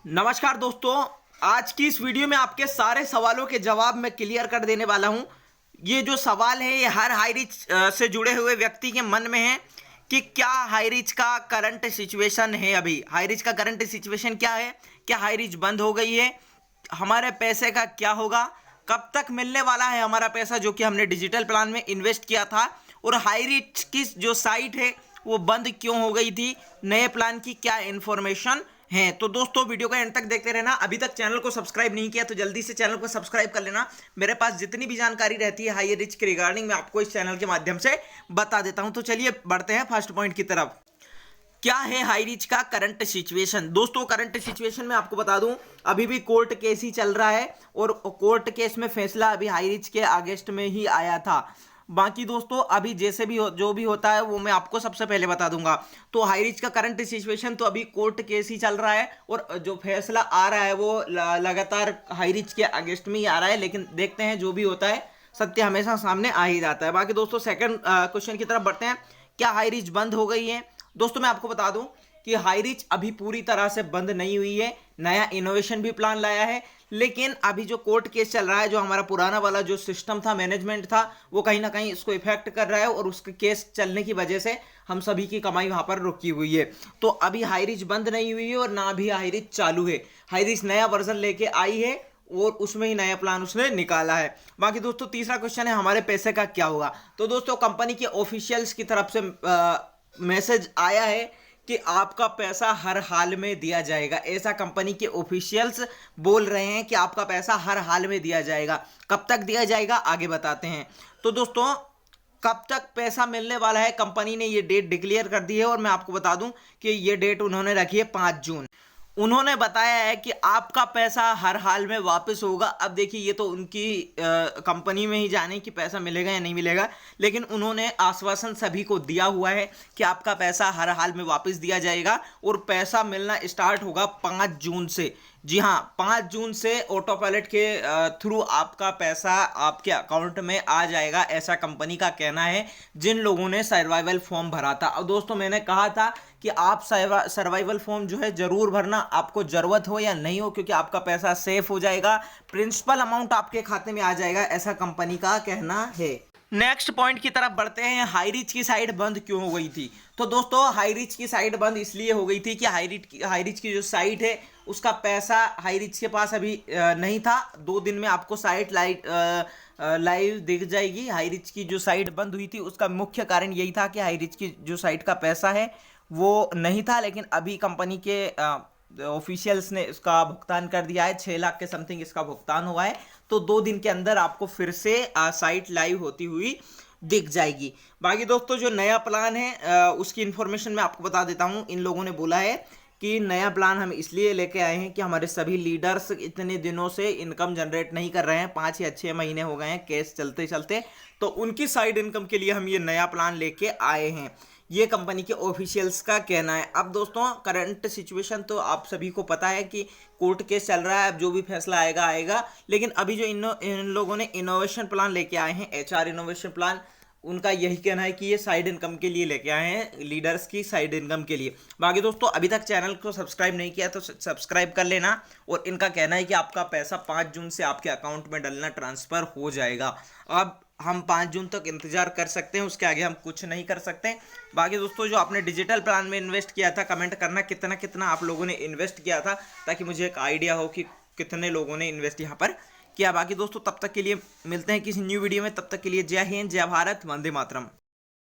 नमस्कार दोस्तों, आज की इस वीडियो में आपके सारे सवालों के जवाब मैं क्लियर कर देने वाला हूं। ये जो सवाल है ये हर हाई रिच से जुड़े हुए व्यक्ति के मन में है कि क्या हाई रिच का करंट सिचुएशन है। अभी हाई रिच का करंट सिचुएशन क्या है, क्या हाई रिच बंद हो गई है, हमारे पैसे का क्या होगा, कब तक मिलने वाला है हमारा पैसा जो कि हमने डिजिटल प्लान में इन्वेस्ट किया था, और हाई रिच की जो साइट है वो बंद क्यों हो गई थी, नए प्लान की क्या इंफॉर्मेशन है। तो दोस्तों वीडियो का एंड तक देखते रहना। अभी तक चैनल को सब्सक्राइब नहीं किया तो जल्दी से चैनल को सब्सक्राइब कर लेना। मेरे पास जितनी भी जानकारी रहती है हाई रिच के रिगार्डिंग मैं आपको इस चैनल के माध्यम से बता देता हूं। तो चलिए बढ़ते हैं फर्स्ट पॉइंट की तरफ। क्या है हाई रिच का करंट सिचुएशन। दोस्तों करंट सिचुएशन में आपको बता दूं अभी भी कोर्ट केस ही चल रहा है और कोर्ट केस में फैसला अभी हाई रिच के अगेंस्ट में ही आया था। बाकी दोस्तों अभी जैसे भी जो भी होता है वो मैं आपको सबसे पहले बता दूंगा। तो हाई रिच का करंट सिचुएशन तो अभी कोर्ट केस ही चल रहा है और जो फैसला आ रहा है वो लगातार हाई रिच के अगेंस्ट में ही आ रहा है, लेकिन देखते हैं जो भी होता है सत्य हमेशा सामने आ ही जाता है। बाकी दोस्तों सेकंड क्वेश्चन की तरफ बढ़ते हैं। क्या हाई रिच बंद हो गई है। दोस्तों मैं आपको बता दूं कि हाई रिच अभी पूरी तरह से बंद नहीं हुई है, नया इनोवेशन भी प्लान लाया है, लेकिन अभी जो कोर्ट केस चल रहा है, जो हमारा पुराना वाला जो सिस्टम था, मैनेजमेंट था, वो कहीं ना कहीं इसको इफेक्ट कर रहा है और उसके केस चलने की वजह से हम सभी की कमाई वहां पर रुकी हुई है। तो अभी हाई रिच बंद नहीं हुई है और ना भी हाई रिच चालू है। हाई रिच नया वर्जन लेके आई है और उसमें ही नया प्लान उसने निकाला है। बाकी दोस्तों तीसरा क्वेश्चन है हमारे पैसे का क्या होगा। तो दोस्तों कंपनी के ऑफिशियल्स की तरफ से मैसेज आया है कि आपका पैसा हर हाल में दिया जाएगा। ऐसा कंपनी के ऑफिशियल्स बोल रहे हैं कि आपका पैसा हर हाल में दिया जाएगा। कब तक दिया जाएगा आगे बताते हैं। तो दोस्तों कब तक पैसा मिलने वाला है, कंपनी ने ये डेट डिक्लेयर कर दी है और मैं आपको बता दूं कि ये डेट उन्होंने रखी है 5 जून। उन्होंने बताया है कि आपका पैसा हर हाल में वापस होगा। अब देखिए ये तो उनकी कंपनी में ही जाने कि पैसा मिलेगा या नहीं मिलेगा, लेकिन उन्होंने आश्वासन सभी को दिया हुआ है कि आपका पैसा हर हाल में वापस दिया जाएगा और पैसा मिलना स्टार्ट होगा 5 जून से। जी हाँ, 5 जून से ऑटो पायलट के थ्रू आपका पैसा आपके अकाउंट में आ जाएगा, ऐसा कंपनी का कहना है जिन लोगों ने सर्वाइवल फॉर्म भरा था। और दोस्तों मैंने कहा था कि आप सर्वाइवल फॉर्म जो है जरूर भरना, आपको जरूरत हो या नहीं हो, क्योंकि आपका पैसा सेफ हो जाएगा, प्रिंसिपल अमाउंट आपके खाते में आ जाएगा, ऐसा कंपनी का कहना है। नेक्स्ट पॉइंट की तरफ बढ़ते हैं। हाई रिच की साइट बंद क्यों हो गई थी। तो दोस्तों हाई रिच की साइट बंद इसलिए हो गई थी कि हाई रिच की जो साइट है उसका पैसा हाई रिच के पास अभी नहीं था। 2 दिन में आपको साइट लाइव दिख जाएगी। हाई रिच की जो साइट बंद हुई थी उसका मुख्य कारण यही था कि हाई रिच की जो साइट का पैसा है वो नहीं था, लेकिन अभी कंपनी के ऑफिशियल्स ने इसका भुगतान कर दिया है। 6 लाख के समथिंग इसका भुगतान हुआ है। तो 2 दिन के अंदर आपको फिर से साइट लाइव होती हुई दिख जाएगी। बाकी दोस्तों जो नया प्लान है उसकी इंफॉर्मेशन मैं आपको बता देता हूं। इन लोगों ने बोला है कि नया प्लान हम इसलिए लेके आए हैं कि हमारे सभी लीडर्स इतने दिनों से इनकम जनरेट नहीं कर रहे हैं, 5 या 6 महीने हो गए हैं केस चलते चलते, तो उनकी साइड इनकम के लिए हम ये नया प्लान लेके आए हैं, ये कंपनी के ऑफिशियल्स का कहना है। अब दोस्तों करंट सिचुएशन तो आप सभी को पता है कि कोर्ट केस चल रहा है, अब जो भी फैसला आएगा आएगा, लेकिन अभी जो इन लोगों ने इनोवेशन प्लान लेके आए हैं, HR इनोवेशन प्लान, उनका यही कहना है कि ये साइड इनकम के लिए लेके आए हैं, लीडर्स की साइड इनकम के लिए। बाकी दोस्तों अभी तक चैनल को सब्सक्राइब नहीं किया तो सब्सक्राइब कर लेना। और इनका कहना है कि आपका पैसा 5 जून से आपके अकाउंट में डलना ट्रांसफर हो जाएगा। अब हम 5 जून तक इंतजार कर सकते हैं, उसके आगे हम कुछ नहीं कर सकते। बाकी दोस्तों जो आपने डिजिटल प्लान में इन्वेस्ट किया था, कमेंट करना कितना कितना आप लोगों ने इन्वेस्ट किया था, ताकि मुझे एक आइडिया हो कि कितने लोगों ने इन्वेस्ट यहाँ पर किया। बाकी दोस्तों तब तक के लिए मिलते हैं किसी न्यू वीडियो में, तब तक के लिए जय हिंद, जय भारत, वंदे मातरम।